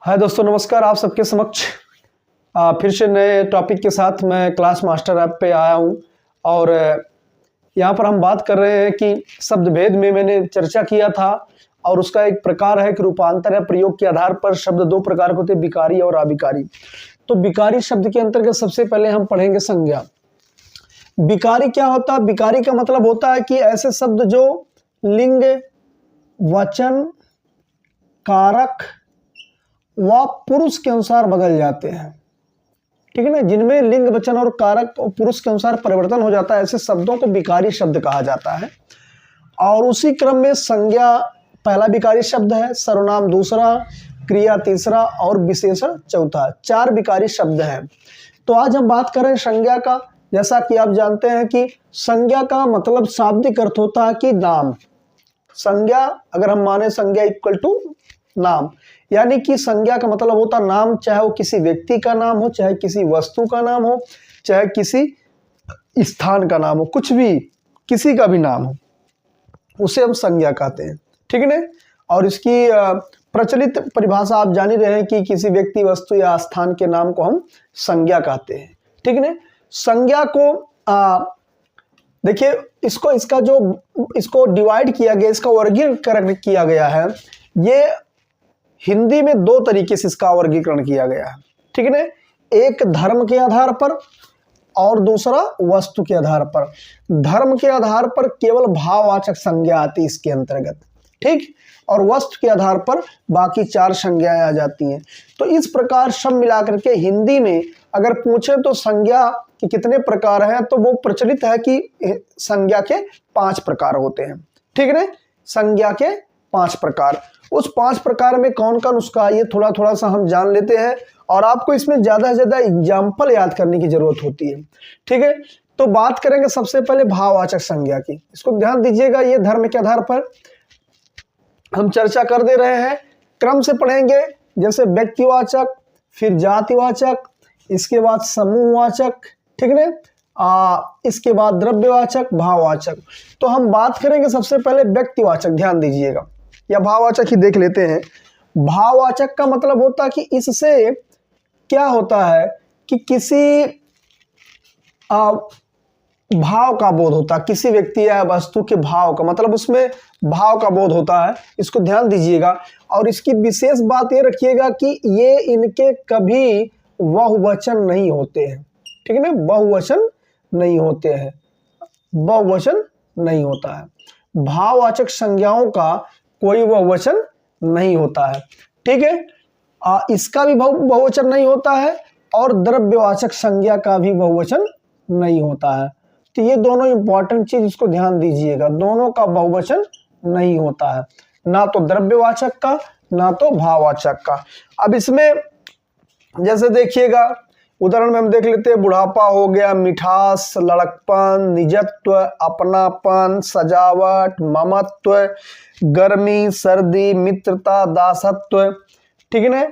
हाय दोस्तों, नमस्कार। आप सबके समक्ष फिर से नए टॉपिक के साथ मैं क्लास मास्टर ऐप पे आया हूँ। और यहाँ पर हम बात कर रहे हैं कि शब्द भेद में मैंने चर्चा किया था और उसका एक प्रकार है कि रूपांतर है। प्रयोग के आधार पर शब्द दो प्रकार के होते हैं, विकारी और अविकारी। तो विकारी शब्द के अंतर्गत सबसे पहले हम पढ़ेंगे संज्ञा। विकारी क्या होता है? विकारी का मतलब होता है कि ऐसे शब्द जो लिंग, वचन, कारक व पुरुष के अनुसार बदल जाते हैं। ठीक है ना, जिनमें लिंग, वचन और कारक और पुरुष के अनुसार परिवर्तन हो जाता है, ऐसे शब्दों को विकारी शब्द कहा जाता है। और उसी क्रम में संज्ञा पहला विकारी शब्द है, सर्वनाम दूसरा, क्रिया तीसरा और विशेषण चौथा। चार विकारी शब्द हैं। तो आज हम बात करें संज्ञा का। जैसा कि आप जानते हैं कि संज्ञा का मतलब शाब्दिक अर्थ होता है कि नाम। संज्ञा अगर हम माने, संज्ञा इक्वल टू नाम, यानी कि संज्ञा का मतलब होता नाम, चाहे वो किसी व्यक्ति का नाम हो, चाहे किसी वस्तु का नाम हो, चाहे किसी स्थान का नाम हो, कुछ भी, किसी का भी नाम हो, उसे हम संज्ञा कहते हैं। ठीक है ना। और इसकी प्रचलित परिभाषा आप जान ही रहे हैं कि किसी व्यक्ति, वस्तु या स्थान के नाम को हम संज्ञा कहते हैं। ठीक है ना। संज्ञा को देखिए, इसको डिवाइड किया गया, इसका वर्गीकरण किया गया है। ये हिंदी में दो तरीके से इसका वर्गीकरण किया गया है। ठीक है ना। एक धर्म के आधार पर और दूसरा वस्तु के आधार पर। धर्म के आधार पर केवल भाववाचक संज्ञा आती है इसके अंतर्गत, ठीक, और वस्तु के आधार पर बाकी चार संज्ञाएं आ जाती हैं। तो इस प्रकार सब मिलाकर के हिंदी में अगर पूछे तो संज्ञा के कितने प्रकार हैं, तो वो प्रचलित है कि संज्ञा के 5 प्रकार होते हैं। ठीक है ना। संज्ञा के 5 प्रकार। उस 5 प्रकार में कौन कौन उसका, ये थोड़ा थोड़ा सा हम जान लेते हैं। और आपको इसमें ज़्यादा से ज़्यादा एग्जाम्पल याद करने की जरूरत होती है। ठीक है। तो बात करेंगे सबसे पहले भाववाचक संज्ञा की। इसको ध्यान दीजिएगा, ये धर्म के आधार पर हम चर्चा कर दे रहे हैं। क्रम से पढ़ेंगे, जैसे व्यक्तिवाचक, फिर जातिवाचक, इसके बाद समूहवाचक, ठीक है ना, इसके बाद द्रव्यवाचक, भाववाचक। तो हम बात करेंगे सबसे पहले व्यक्तिवाचक, ध्यान दीजिएगा, या भाववाचक ही देख लेते हैं। भाववाचक का मतलब होता है कि इससे क्या होता है कि किसी भाव का बोध होता है, किसी व्यक्ति या वस्तु के भाव का, मतलब उसमें भाव का बोध होता है। इसको ध्यान दीजिएगा। और इसकी विशेष बात ये रखिएगा कि ये इनके कभी बहुवचन नहीं होते हैं। ठीक है ना, बहुवचन नहीं होते हैं, बहुवचन नहीं होता है। भाववाचक संज्ञाओं का कोई बहुवचन नहीं होता है। ठीक है। इसका भी बहुवचन नहीं होता है और द्रव्यवाचक संज्ञा का भी बहुवचन नहीं होता है। तो ये दोनों इंपॉर्टेंट चीज, इसको ध्यान दीजिएगा। दोनों का बहुवचन नहीं होता है, ना तो द्रव्यवाचक का, ना तो भाववाचक का। अब इसमें जैसे देखिएगा, उदाहरण में हम देख लेते हैं। बुढ़ापा हो गया, मिठास, लड़कपन, निजत्व, अपनापन, सजावट, ममत्व, गर्मी, सर्दी, मित्रता, दासत्व। ठीक है ना।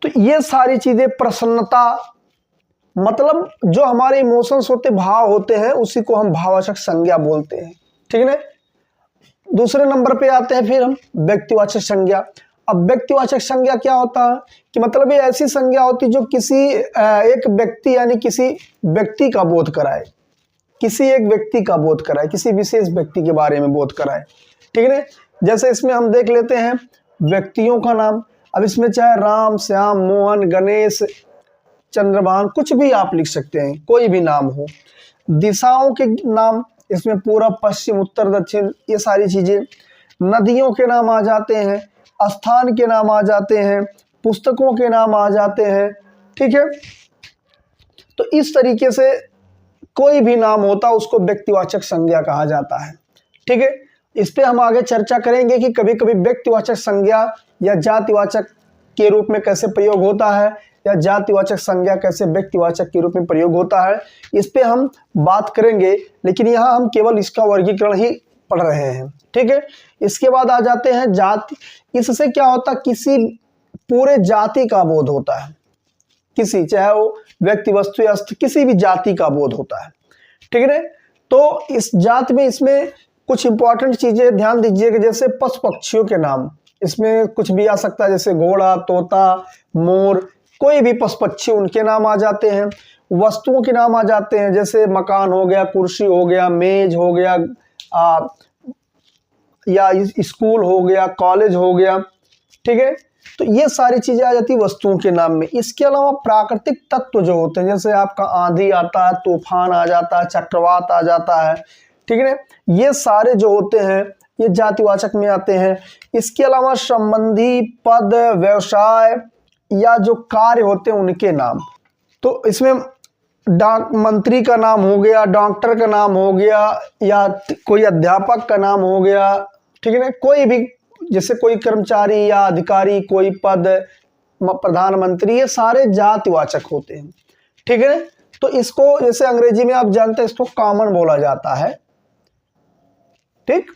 तो ये सारी चीजें, प्रसन्नता, मतलब जो हमारे इमोशंस होते, भाव होते हैं, उसी को हम भाववाचक संज्ञा बोलते हैं। ठीक है ना। दूसरे नंबर पे आते हैं फिर हम व्यक्तिवाचक संज्ञा। अब व्यक्तिवाचक संज्ञा क्या होता है कि मतलब ये ऐसी संज्ञा होती है जो किसी एक व्यक्ति, यानी किसी व्यक्ति का बोध कराए, किसी एक व्यक्ति का बोध कराए, किसी विशेष व्यक्ति के बारे में बोध कराए। ठीक है ना। जैसे इसमें हम देख लेते हैं व्यक्तियों का नाम। अब इसमें चाहे राम, श्याम, मोहन, गणेश, चंद्रभान, कुछ भी आप लिख सकते हैं, कोई भी नाम हो। दिशाओं के नाम, इसमें पूरब, पश्चिम, उत्तर, दक्षिण, ये सारी चीजें। नदियों के नाम आ जाते हैं, स्थान के नाम आ जाते हैं, पुस्तकों के नाम आ जाते हैं। ठीक है। तो इस तरीके से कोई भी नाम होता है उसको व्यक्तिवाचक संज्ञा कहा जाता है। ठीक है। इस पे हम आगे चर्चा करेंगे कि कभी कभी व्यक्तिवाचक संज्ञा या जातिवाचक के रूप में कैसे प्रयोग होता है, या जातिवाचक संज्ञा कैसे व्यक्तिवाचक के रूप में प्रयोग होता है, इस पे हम बात करेंगे। लेकिन यहाँ हम केवल इसका वर्गीकरण ही पढ़ रहे हैं। ठीक है। इसके बाद आ जाते हैं जाति। इससे क्या होता है, किसी पूरे जाति का बोध होता है, किसी, चाहे वो व्यक्ति, वस्तु या किसी भी जाति का बोध होता है। ठीक है ना। तो इस जाति में, इसमें कुछ इंपॉर्टेंट चीजें ध्यान दीजिएगा, जैसे पशु पक्षियों के नाम, इसमें कुछ भी आ सकता है, जैसे घोड़ा, तोता, मोर, कोई भी पशु पक्षी उनके नाम आ जाते हैं। वस्तुओं के नाम आ जाते हैं, जैसे मकान हो गया, कुर्सी हो गया, मेज हो गया, या स्कूल हो गया, कॉलेज हो गया, ठीक है। तो ये सारी चीजें आ जाती है वस्तुओं के नाम में। इसके अलावा प्राकृतिक तत्व जो होते हैं, जैसे आपका आंधी आता है, तूफान आ जाता है, चक्रवात आ जाता है, ठीक है, ये सारे जो होते हैं ये जातिवाचक में आते हैं। इसके अलावा संबंधी, पद, व्यवसाय या जो कार्य होते हैं उनके नाम, तो इसमें मंत्री का नाम हो गया, डॉक्टर का नाम हो गया, या कोई अध्यापक का नाम हो गया, ठीक है ना, कोई भी, जैसे कोई कर्मचारी या अधिकारी, कोई पद, प्रधानमंत्री, ये सारे जातिवाचक होते हैं, ठीक है। तो इसको जैसे अंग्रेजी में आप जानते हैं, इसको कॉमन बोला जाता है, ठीक।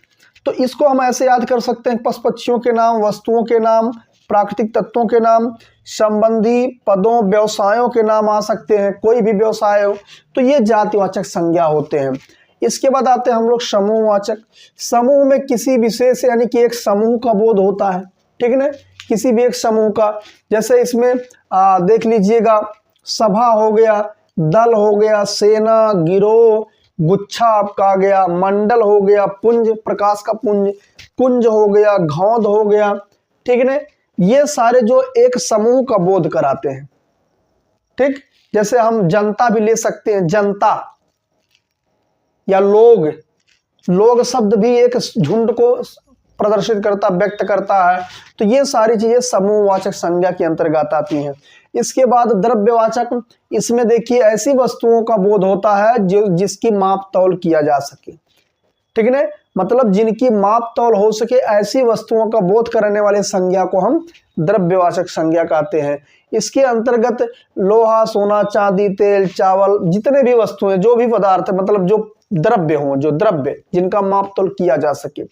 तो इसको हम ऐसे याद कर सकते हैं, पशु पक्षियों के नाम, वस्तुओं के नाम, प्राकृतिक तत्वों के नाम, संबंधी, पदों, व्यवसायों के नाम आ सकते हैं, कोई भी व्यवसाय हो, तो ये जातिवाचक संज्ञा होते हैं। इसके बाद आते हैं हम लोग समूहवाचक। समूह में किसी विशेष यानी कि एक समूह का बोध होता है, ठीक है ना, किसी भी एक समूह का। जैसे इसमें देख लीजिएगा, सभा हो गया, दल हो गया, सेना, गिरोह, गुच्छा आपका आ गया, मंडल हो गया, पुंज, प्रकाश का पुंज, कुंज हो गया, घौंद हो गया, ठीक है ना। ये सारे जो एक समूह का बोध कराते हैं, ठीक। जैसे हम जनता भी ले सकते हैं, जनता या लोग। लोग शब्द भी एक झुंड को प्रदर्शित करता, व्यक्त करता है। तो ये सारी चीजें समूहवाचक संज्ञा के अंतर्गत आती हैं। इसके बाद द्रव्यवाचक, इसमें देखिए ऐसी वस्तुओं का बोध होता है जो जिसकी माप तौल किया जा सके, ठीक है ना, मतलब जिनकी माप तौल हो सके, ऐसी वस्तुओं का बोध करने वाले संज्ञा को हम द्रव्यवाचक संज्ञा कहते हैं। इसके अंतर्गत लोहा, सोना, चांदी, तेल, चावल, जितने भी वस्तुएं, जो भी पदार्थ, मतलब जो द्रव्य हों, जो द्रव्य जिनका माप तौल किया जा सके,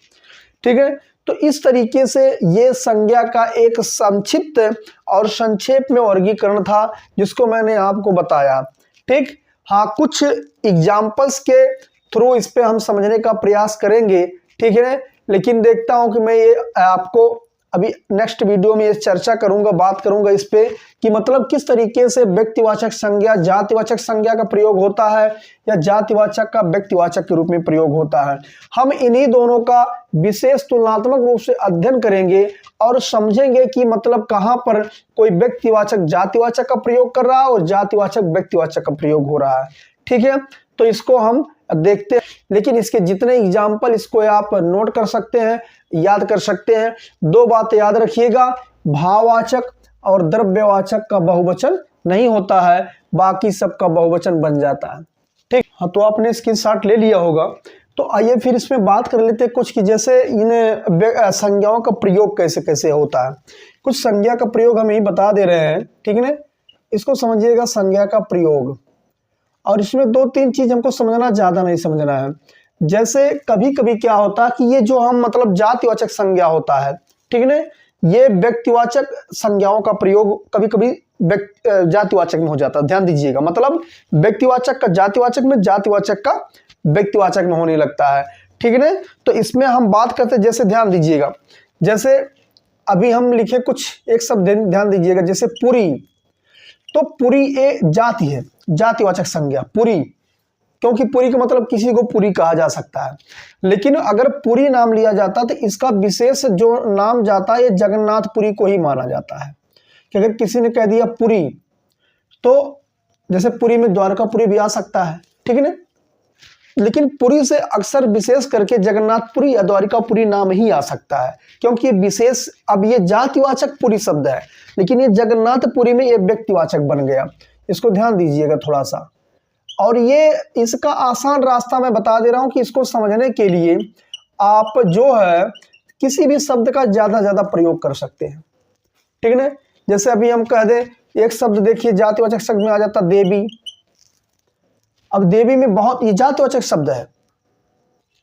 ठीक है। तो इस तरीके से ये संज्ञा का एक संक्षिप्त और संक्षेप में वर्गीकरण था, जिसको मैंने आपको बताया, ठीक। हाँ, कुछ एग्जाम्पल्स के थ्रू इस पे हम समझने का प्रयास करेंगे, ठीक है। लेकिन देखता हूं कि मैं ये आपको अभी नेक्स्ट वीडियो में ये चर्चा करूंगा, बात करूंगा इस पे कि मतलब किस तरीके से व्यक्तिवाचक संज्ञा जातिवाचक संज्ञा का प्रयोग होता है या जातिवाचक का व्यक्तिवाचक के रूप में प्रयोग होता है। हम इन्हीं दोनों का विशेष तुलनात्मक रूप से अध्ययन करेंगे और समझेंगे कि मतलब कहाँ पर कोई व्यक्तिवाचक जातिवाचक का प्रयोग कर रहा है और जातिवाचक व्यक्तिवाचक का प्रयोग हो रहा है, ठीक है। तो इसको हम देखते हैं, लेकिन इसके जितने एग्जाम्पल, इसको आप नोट कर सकते हैं, याद कर सकते हैं। दो बातें याद रखिएगा, भाववाचक और द्रव्यवाचक का बहुवचन नहीं होता है, बाकी सबका बहुवचन बन जाता है, ठीक। हाँ, तो आपने स्क्रीनशॉट ले लिया होगा। तो आइए फिर इसमें बात कर लेते हैं कुछ कि जैसे इन संज्ञाओं का प्रयोग कैसे कैसे होता है। कुछ संज्ञा का प्रयोग हम यही बता दे रहे हैं, ठीक है ना। इसको समझिएगा, संज्ञा का प्रयोग, और इसमें दो तीन चीज हमको समझना, ज्यादा नहीं समझना है। जैसे कभी कभी क्या होता है कि ये जो हम मतलब जातिवाचक संज्ञा होता है, ठीक है ना, ये व्यक्तिवाचक संज्ञाओं का प्रयोग कभी कभी जातिवाचक में हो जाता है। ध्यान दीजिएगा, मतलब व्यक्तिवाचक का जातिवाचक में, जातिवाचक का व्यक्तिवाचक में होने लगता है, ठीक है ना। तो इसमें हम बात करते हैं, जैसे ध्यान दीजिएगा, जैसे अभी हम लिखे कुछ एक शब्द, ध्यान दीजिएगा, जैसे पुरी। तो पुरी एक जाति है, जातिवाचक संज्ञा पुरी, क्योंकि पुरी का मतलब किसी को पुरी कहा जा सकता है। लेकिन अगर पुरी नाम लिया जाता तो इसका विशेष जो नाम जाता है, ये जगन्नाथपुरी को ही माना जाता है। कि अगर किसी ने कह दिया पुरी, तो जैसे पुरी में द्वारकापुरी भी आ सकता है, ठीक है ना। लेकिन पुरी से अक्सर विशेष करके जगन्नाथपुरी या द्वारिकापुरी नाम ही आ सकता है, क्योंकि ये विशेष, अब ये जातिवाचक पुरी शब्द है, लेकिन ये जगन्नाथपुरी में ये व्यक्तिवाचक बन गया। इसको ध्यान दीजिएगा थोड़ा सा। और ये इसका आसान रास्ता मैं बता दे रहा हूं कि इसको समझने के लिए आप जो है किसी भी शब्द का ज्यादा प्रयोग कर सकते हैं, ठीक है ना। जैसे अभी हम कह दें एक शब्द, देखिए जातिवाचक शब्द में आ जाता देवी। अब देवी में बहुत, ये जातिवाचक शब्द है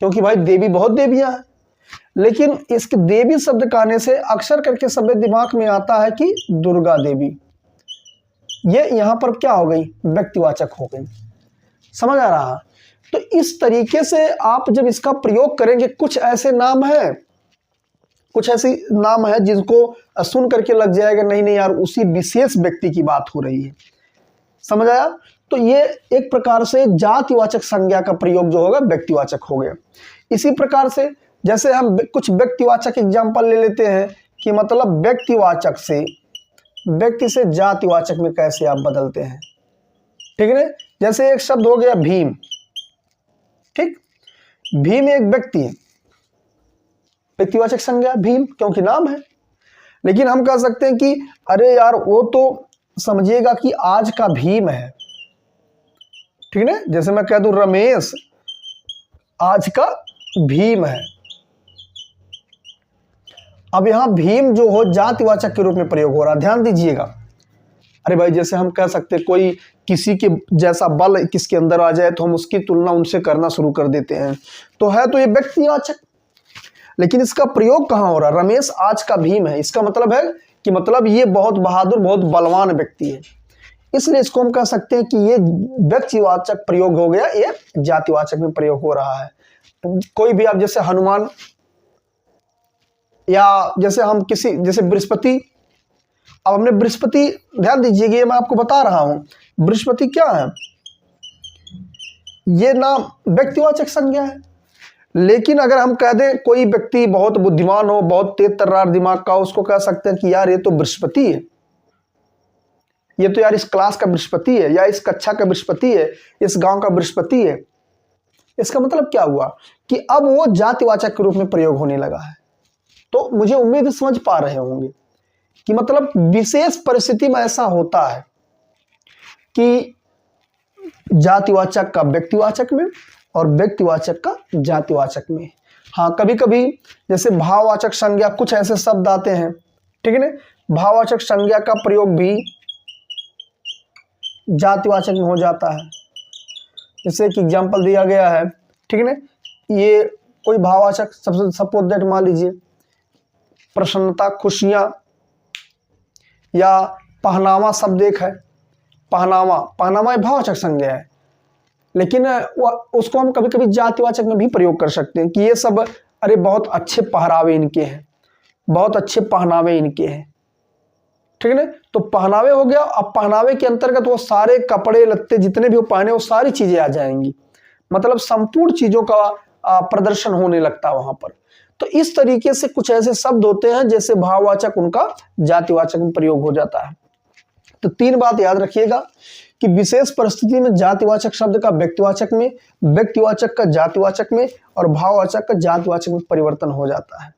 क्योंकि भाई देवी बहुत देवियां हैं, लेकिन इसके देवी शब्द कहने से अक्सर करके सब दिमाग में आता है कि दुर्गा देवी। ये यहां पर क्या हो गई, व्यक्तिवाचक हो गई। समझ आ रहा है। तो इस तरीके से आप जब इसका प्रयोग करेंगे, कुछ ऐसे नाम हैं, कुछ ऐसे नाम है जिनको सुन करके लग जाएगा नहीं नहीं यार उसी विशेष व्यक्ति की बात हो रही है। समझ आया? तो ये एक प्रकार से जातिवाचक संज्ञा का प्रयोग जो होगा व्यक्तिवाचक हो गया। इसी प्रकार से जैसे हम कुछ व्यक्तिवाचक एग्जाम्पल ले लेते हैं कि मतलब व्यक्तिवाचक से व्यक्ति से जातिवाचक में कैसे आप बदलते हैं। ठीक है ना? जैसे एक शब्द हो गया भीम। ठीक, भीम एक व्यक्ति है, व्यक्तिवाचक संज्ञा भीम क्योंकि नाम है। लेकिन हम कह सकते हैं कि अरे यार वो तो समझिएगा कि आज का भीम है। ठीक है? जैसे मैं कह दूं रमेश आज का भीम है। अब यहां भीम जो हो जातिवाचक के रूप में प्रयोग हो रहा, ध्यान दीजिएगा। अरे भाई जैसे हम कह सकते कोई किसी के जैसा बल किसके अंदर आ जाए तो हम उसकी तुलना उनसे करना शुरू कर देते हैं, तो है तो ये व्यक्तिवाचक। लेकिन इसका प्रयोग कहां हो रहा? रमेश आज का भीम है, इसका मतलब है कि मतलब ये बहुत बहादुर बहुत बलवान व्यक्ति है, इसलिए इसको हम कह सकते हैं कि ये व्यक्तिवाचक प्रयोग हो गया, ये जातिवाचक में प्रयोग हो रहा है। कोई भी आप जैसे हनुमान या जैसे हम किसी जैसे बृहस्पति, अब हमने बृहस्पति, ध्यान दीजिएगा ये मैं आपको बता रहा हूं बृहस्पति क्या है, ये नाम व्यक्तिवाचक संज्ञा है। लेकिन अगर हम कह दें कोई व्यक्ति बहुत बुद्धिमान हो बहुत तेज तर्रार दिमाग का, उसको कह सकते हैं कि यार ये तो बृहस्पति है, ये तो यार इस क्लास का बृहस्पति है या इस कक्षा का बृहस्पति है, इस गांव का बृहस्पति है। इसका मतलब क्या हुआ कि अब वो जातिवाचक के रूप में प्रयोग होने लगा है। तो मुझे उम्मीद समझ पा रहे होंगे कि मतलब विशेष परिस्थिति में ऐसा होता है कि जातिवाचक का व्यक्तिवाचक में और व्यक्तिवाचक का जातिवाचक में। हाँ, कभी कभी जैसे भाववाचक संज्ञा कुछ ऐसे शब्द आते हैं, ठीक है ना, भाववाचक संज्ञा का प्रयोग भी जातिवाचक में हो जाता है। जैसे एक एग्जाम्पल दिया गया है, ठीक है ना, ये कोई भाववाचक सपोज दैट मान लीजिए प्रसन्नता, खुशियां, या पहनावा शब्द एक है, पहनावा, पहनावा एक भाववाचक संज्ञा है, लेकिन उसको हम कभी कभी जातिवाचक में भी प्रयोग कर सकते हैं कि ये सब अरे बहुत अच्छे पहरावे इनके हैं, बहुत अच्छे पहनावे इनके हैं। ठीक है ना, तो पहनावे हो गया। अब पहनावे के अंतर्गत वो सारे कपड़े लत्ते जितने भी वो पहने वो सारी चीजें आ जाएंगी, मतलब संपूर्ण चीजों का प्रदर्शन होने लगता है वहां पर। तो इस तरीके से कुछ ऐसे शब्द होते हैं जैसे भाववाचक उनका जातिवाचक में प्रयोग हो जाता है। तो तीन बात याद रखिएगा कि विशेष परिस्थिति में जातिवाचक शब्द का व्यक्तिवाचक में, व्यक्तिवाचक का जातिवाचक में और भाववाचक का जातिवाचक में परिवर्तन हो जाता है।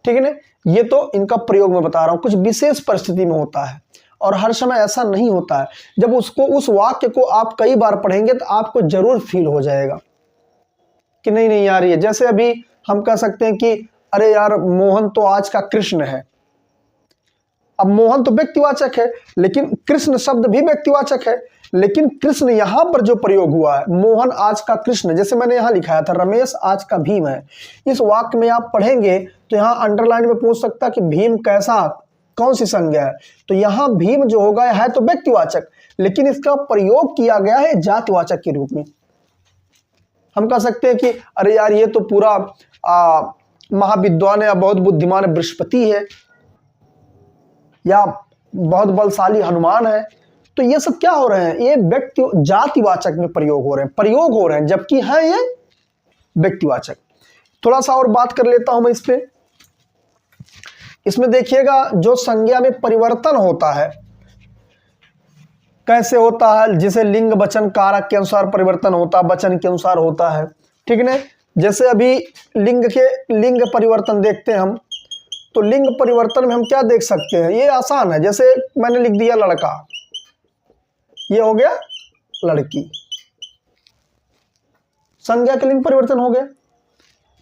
ठीक है ना, ये तो इनका प्रयोग मैं बता रहा हूं, कुछ विशेष परिस्थिति में होता है और हर समय ऐसा नहीं होता है। जब उसको उस वाक्य को आप कई बार पढ़ेंगे तो आपको जरूर फील हो जाएगा कि नहीं नहीं यार, ये जैसे अभी हम कह सकते हैं कि अरे यार मोहन तो आज का कृष्ण है। अब मोहन तो व्यक्तिवाचक है लेकिन कृष्ण शब्द भी व्यक्तिवाचक है, लेकिन कृष्ण यहां पर जो प्रयोग हुआ है, मोहन आज का कृष्ण, जैसे मैंने यहां लिखाया था रमेश आज का भीम है, इस वाक्य में आप पढ़ेंगे तो यहां अंडरलाइन में पूछ सकता कि भीम कैसा, कौन सी संज्ञा है, तो यहां भीम जो होगा है तो व्यक्तिवाचक, लेकिन इसका प्रयोग किया गया है जातिवाचक के रूप में। हम कह सकते हैं कि अरे यार ये तो पूरा महाविद्वान है, बहुत बुद्धिमान बृहस्पति है, या बहुत बलशाली हनुमान है। तो ये सब क्या हो रहे हैं, ये व्यक्ति जातिवाचक में प्रयोग हो रहे हैं, जबकि है ये व्यक्तिवाचक। थोड़ा सा और बात कर लेता हूं मैं इस पे। इसमें देखिएगा जो संज्ञा में परिवर्तन होता है कैसे होता है, जिसे लिंग वचन कारक के अनुसार परिवर्तन होता है, वचन के अनुसार होता है। ठीक है ना, जैसे अभी लिंग परिवर्तन देखते हैं हम, तो लिंग परिवर्तन में हम क्या देख सकते हैं, ये आसान है। जैसे मैंने लिख दिया लड़का, ये हो गया लड़की, संज्ञा के लिंग परिवर्तन हो गया।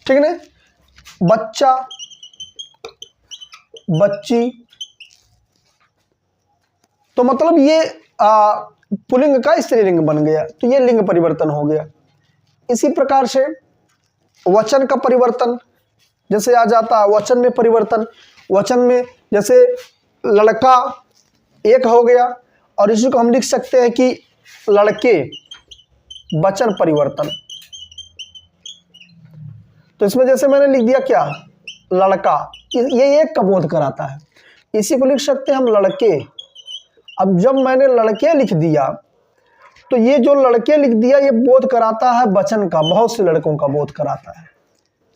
ठीक है ना, बच्चा, बच्ची, तो मतलब ये पुल्लिंग का स्त्रीलिंग बन गया, तो ये लिंग परिवर्तन हो गया। इसी प्रकार से वचन का परिवर्तन जैसे आ जाता है, वचन में परिवर्तन, वचन में जैसे लड़का एक हो गया, और इसी को हम लिख सकते हैं कि लड़के, वचन परिवर्तन। तो इसमें जैसे मैंने लिख दिया क्या, लड़का, ये एक का बोध कराता है। इसी को लिख सकते हैं हम लड़के। अब जब मैंने लड़के लिख दिया तो ये जो लड़के लिख दिया ये बोध कराता है वचन का, बहुत से लड़कों का बोध कराता है।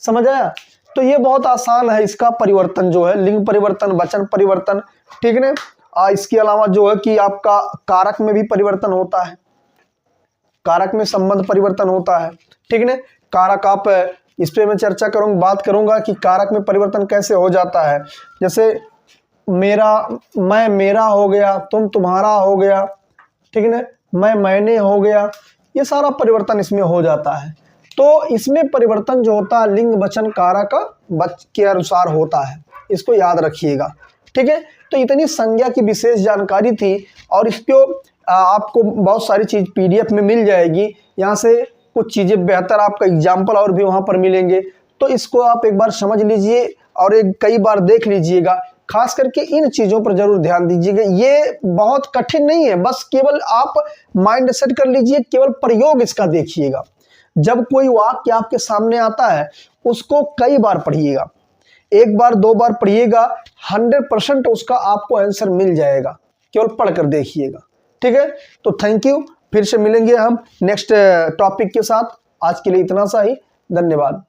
समझ आया? तो ये बहुत आसान है, इसका परिवर्तन जो है, लिंग परिवर्तन, वचन परिवर्तन, ठीक है ना। इसके अलावा जो है कि आपका कारक में भी परिवर्तन होता है, कारक में संबंध परिवर्तन होता है, ठीक है ना। कारक आप इस पे मैं चर्चा करूँगा, बात करूंगा कि कारक में परिवर्तन कैसे हो जाता है। जैसे मेरा, मैं मेरा हो गया, तुम तुम्हारा हो गया, ठीक है ना, मैं मैंने हो गया, ये सारा परिवर्तन इसमें हो जाता है। तो इसमें परिवर्तन जो होता है लिंग वचन कारक के अनुसार होता है, इसको याद रखिएगा, ठीक है। तो इतनी संज्ञा की विशेष जानकारी थी, और इसको आपको बहुत सारी चीज़ पीडीएफ में मिल जाएगी। यहाँ से कुछ चीज़ें बेहतर आपका एग्जाम्पल और भी वहाँ पर मिलेंगे, तो इसको आप एक बार समझ लीजिए और एक कई बार देख लीजिएगा। खास करके इन चीज़ों पर जरूर ध्यान दीजिएगा। ये बहुत कठिन नहीं है, बस केवल आप माइंड सेट कर लीजिए, केवल प्रयोग इसका देखिएगा। जब कोई वाक्य आपके सामने आता है उसको कई बार पढ़िएगा, एक बार दो बार पढ़िएगा, 100% उसका आपको आंसर मिल जाएगा, केवल पढ़कर देखिएगा, ठीक है। तो थैंक यू, फिर से मिलेंगे हम नेक्स्ट टॉपिक के साथ। आज के लिए इतना सा ही, धन्यवाद।